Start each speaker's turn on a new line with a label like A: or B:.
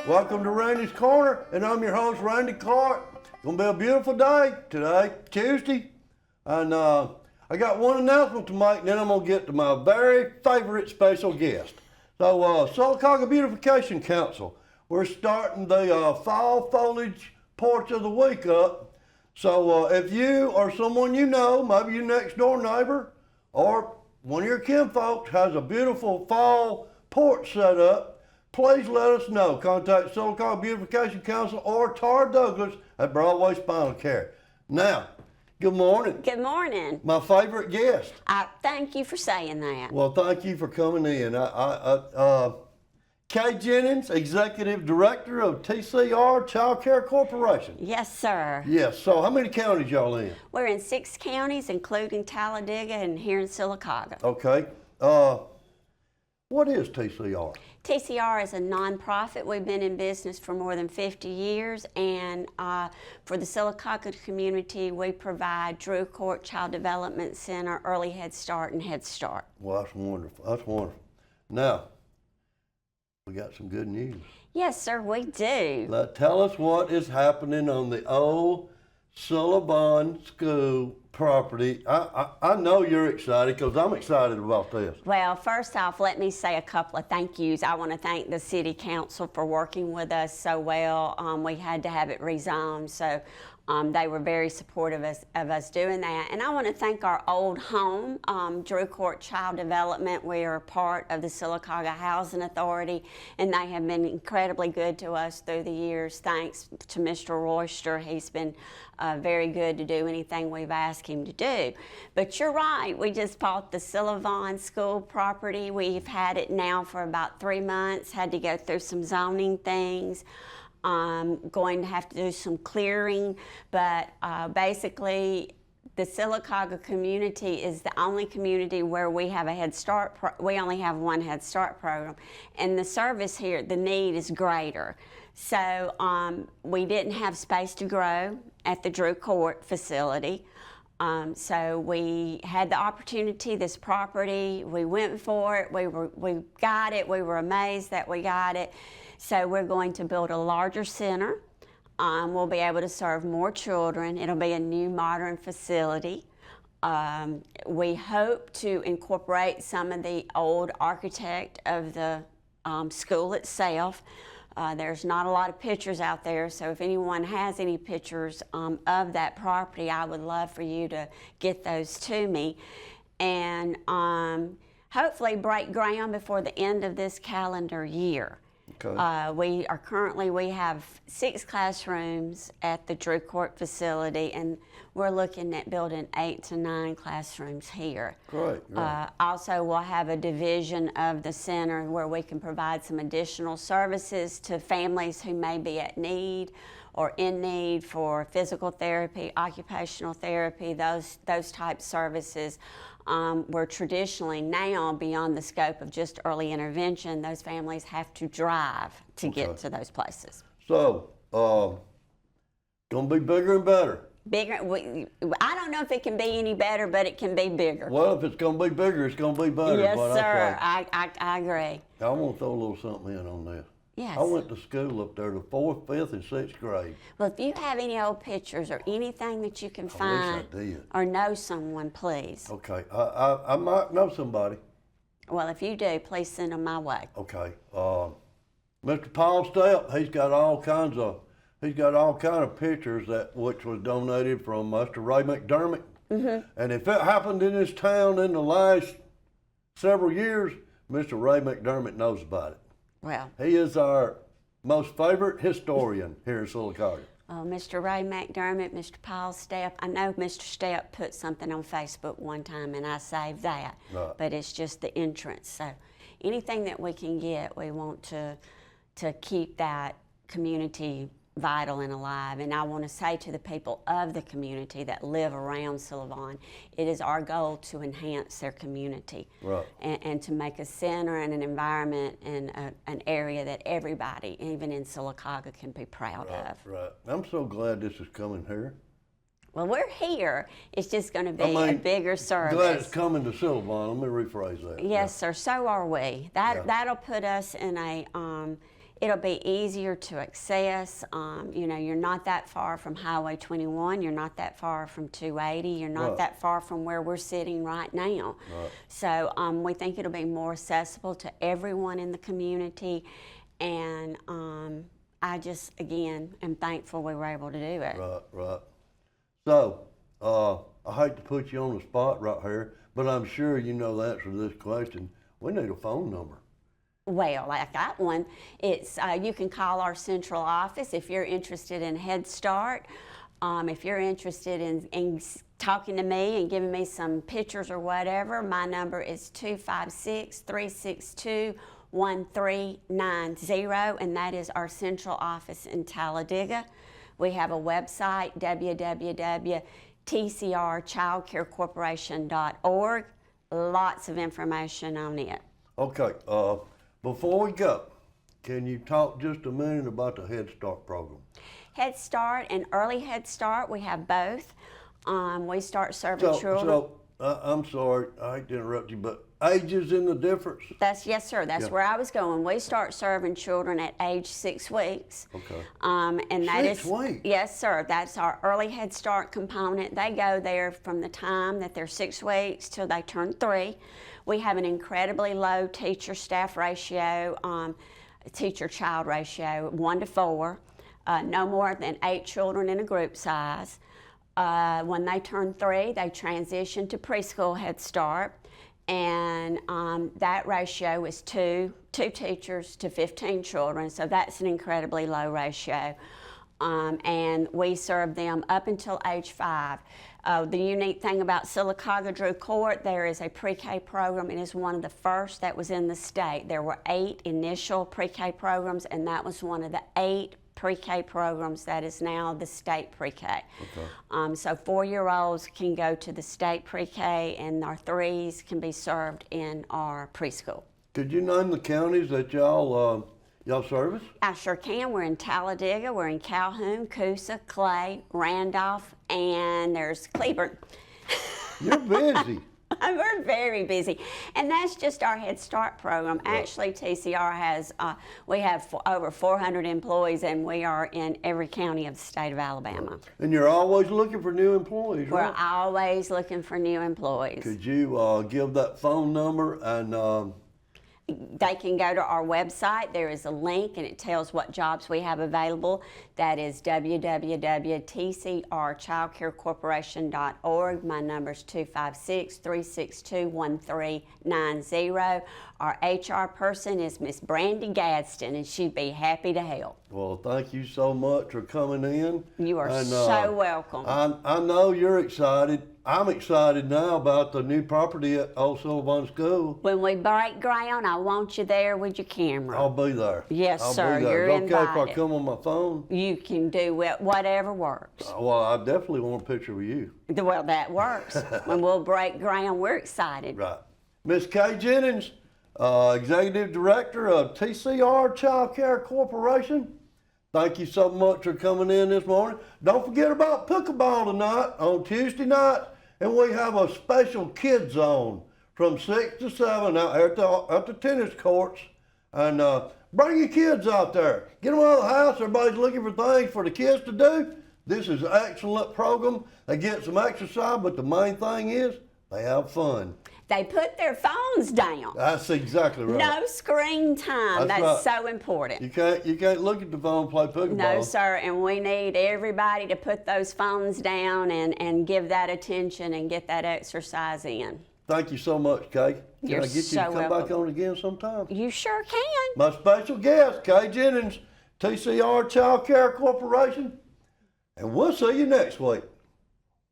A: Welcome to Randy's Corner, and I'm your host, Randy Clark. Gonna be a beautiful day today, Tuesday, and I got one announcement to make, and then I'm gonna get to my very favorite special guest. So, Sylacauga Beautification Council, we're starting the fall foliage porch of the week up. So, if you or someone you know, maybe your next door neighbor, or one of your kinfolks has a beautiful fall porch set up, please let us know. Contact Sylacauga Beautification Council or Tara Douglas at Broadway Spinal Care. Now, good morning.
B: Good morning.
A: My favorite guest.
B: Thank you for saying that.
A: Well, thank you for coming in. Kay Jennings, Executive Director of TCR Child Care Corporation.
B: Yes, sir.
A: Yes. So, how many counties y'all in?
B: We're in 6 counties, including Talladega and here in Sylacauga.
A: Okay. What is TCR?
B: TCR is a nonprofit. We've been in business for more than 50 years, and for the Sylacauga community, we provide Drew Court Child Development Center, Early Head Start, and Head Start.
A: Well, that's wonderful. That's wonderful. Now, we got some good news.
B: Yes, sir, we do.
A: Now, tell us what is happening on the old Sullivan School property. I know you're excited because I'm excited about this.
B: Well, first off, let me say a couple of thank yous. I want to thank the City Council for working with us so well. We had to have it rezoned, so they were very supportive of us doing that. And I want to thank our old home, Drew Court Child Development. We are a part of the Sylacauga Housing Authority, and they have been incredibly good to us through the years. Thanks to Mr. Royster. He's been very good to do anything we've asked him to do. But you're right, we just bought the Sullivan School property. We've had it now for about 3 months, had to go through some zoning things. Going to have to do some clearing, but basically the Sylacauga community is the only community where we have a Head Start, we only have one Head Start program, and the service here, the need is greater. So we didn't have space to grow at the Drew Court facility. So we had the opportunity, this property, we went for it, we got it, we were amazed that we got it. So we're going to build a larger center. We'll be able to serve more children. It'll be a new modern facility. We hope to incorporate some of the old architect of the school itself. There's not a lot of pictures out there, so if anyone has any pictures of that property, I would love for you to get those to me. And hopefully break ground before the end of this calendar year. Okay. We have 6 classrooms at the Drew Court facility, and we're looking at building 8 to 9 classrooms here.
A: Great.
B: Also, we'll have a division of the center where we can provide some additional services to families who may be at need or in need for physical therapy, occupational therapy, those type services. Where traditionally now, beyond the scope of just early intervention, those families have to drive to get to those places.
A: So, gonna be bigger and better.
B: Bigger, I don't know if it can be any better, but it can be bigger.
A: Well, if it's gonna be bigger, it's gonna be better.
B: Yes, sir, I agree.
A: I want to throw a little something in on this.
B: Yes.
A: I went to school up there, the 4th, 5th, and 6th grade.
B: Well, if you have any old pictures or anything that you can find or know someone, please.
A: Okay, I might know somebody.
B: Well, if you do, please send them my way.
A: Okay, Mr. Paul Stepp, he's got all kind of pictures which was donated from Mr. Ray McDermott. Mm-hmm. And if it happened in this town in the last several years, Mr. Ray McDermott knows about it.
B: Well,
A: he is our most favorite historian here in Sylacauga.
B: Mr. Ray McDermott, Mr. Paul Stepp. I know Mr. Stepp put something on Facebook one time, and I saved that. Right. But it's just the entrance. So anything that we can get, we want to keep that community vital and alive. And I want to say to the people of the community that live around Sullivan, it is our goal to enhance their community. Right. And to make a center and an environment and an area that everybody, even in Sylacauga, can be proud of.
A: Right. I'm so glad this is coming here.
B: Well, we're here. It's just going to be a bigger service.
A: Glad it's coming to Sylvan. Let me rephrase that.
B: Yes, sir. So are we. That'll put us in a It'll be easier to access. You know, you're not that far from Highway 21. You're not that far from 280. You're not
A: Right.
B: that far from where we're sitting right now.
A: Right.
B: So we think it'll be more accessible to everyone in the community. And I just, again, am thankful we were able to do it.
A: Right, right. So, I hate to put you on the spot right here, but I'm sure you know the answer to this question. We need a phone number.
B: Well, I got one. It's you can call our central office if you're interested in Head Start. If you're interested in talking to me and giving me some pictures or whatever, my number is 256-362-1390, and that is our central office in Talladega. We have a website, www.tcrchildcarecorporation.org. Lots of information on it.
A: Okay, before we go, can you talk just a minute about the Head Start program?
B: Head Start and Early Head Start, we have both. We start serving children.
A: I'm sorry, I hate to interrupt you, but age is in the difference?
B: Yes, sir. That's
A: Yeah.
B: where I was going. We start serving children at age 6 weeks.
A: Okay.
B: And that
A: 6
B: is
A: weeks?
B: Yes, sir. That's our Early Head Start component. They go there from the time that they're 6 weeks till they turn 3. We have an incredibly low teacher-staff ratio, teacher-child ratio, 1 to 4. No more than 8 children in a group size. When they turn 3, they transition to preschool Head Start, and that ratio is 2 teachers to 15 children, so that's an incredibly low ratio. And we serve them up until age 5. The unique thing about Sylacauga Drew Court, there is a pre-K program. It is one of the first that was in the state. There were 8 initial pre-K programs, and that was one of the 8 pre-K programs that is now the state pre-K.
A: Okay.
B: So 4-year-olds can go to the state pre-K, and our 3s can be served in our preschool.
A: Could you name the counties that y'all service?
B: I sure can. We're in Talladega, we're in Calhoun, Coosa, Clay, Randolph, and there's Cleburne.
A: You're busy.
B: We're very busy, and that's just our Head Start program.
A: Right.
B: Actually, TCR has, we have over 400 employees, and we are in every county of the state of Alabama.
A: And you're always looking for new employees,
B: We're
A: right?
B: always looking for new employees.
A: Could you give that phone number and
B: They can go to our website. There is a link, and it tells what jobs we have available. That is www.tcrchildcarecorporation.org. My number is 256-362-1390. Our HR person is Miss Brandy Gadsden, and she'd be happy to help.
A: Well, thank you so much for coming in.
B: You are so welcome.
A: I know you're excited. I'm excited now about the new property at Old Sullivan School.
B: When we break ground, I want you there with your camera.
A: I'll be there.
B: Yes,
A: I'll
B: sir,
A: Be there.
B: you're
A: Is it okay if I
B: invited.
A: come on my phone?
B: You can do whatever works.
A: Well, I definitely want a picture of you.
B: Well, that works. When we'll break ground, we're excited.
A: Right. Miss Kay Jennings, Executive Director of TCR Child Care Corporation. Thank you so much for coming in this morning. Don't forget about pickleball tonight on Tuesday night, and we have a special kids zone from 6 to 7 out at the tennis courts. And bring your kids out there. Get them out of the house. Everybody's looking for things for the kids to do. This is an excellent program. They get some exercise, but the main thing is they have fun.
B: They put their phones down.
A: That's exactly right.
B: No screen time.
A: That's
B: That's
A: right.
B: so important.
A: You can't look at the phone and play pickleball.
B: No, sir, and we need everybody to put those phones down and give that attention and get that exercise in.
A: Thank you so much, Kay. Can
B: You're
A: I get you
B: so
A: to come back
B: welcome.
A: on again sometime?
B: You sure can.
A: My special guest, Kay Jennings, TCR Child Care Corporation. And we'll see you next week.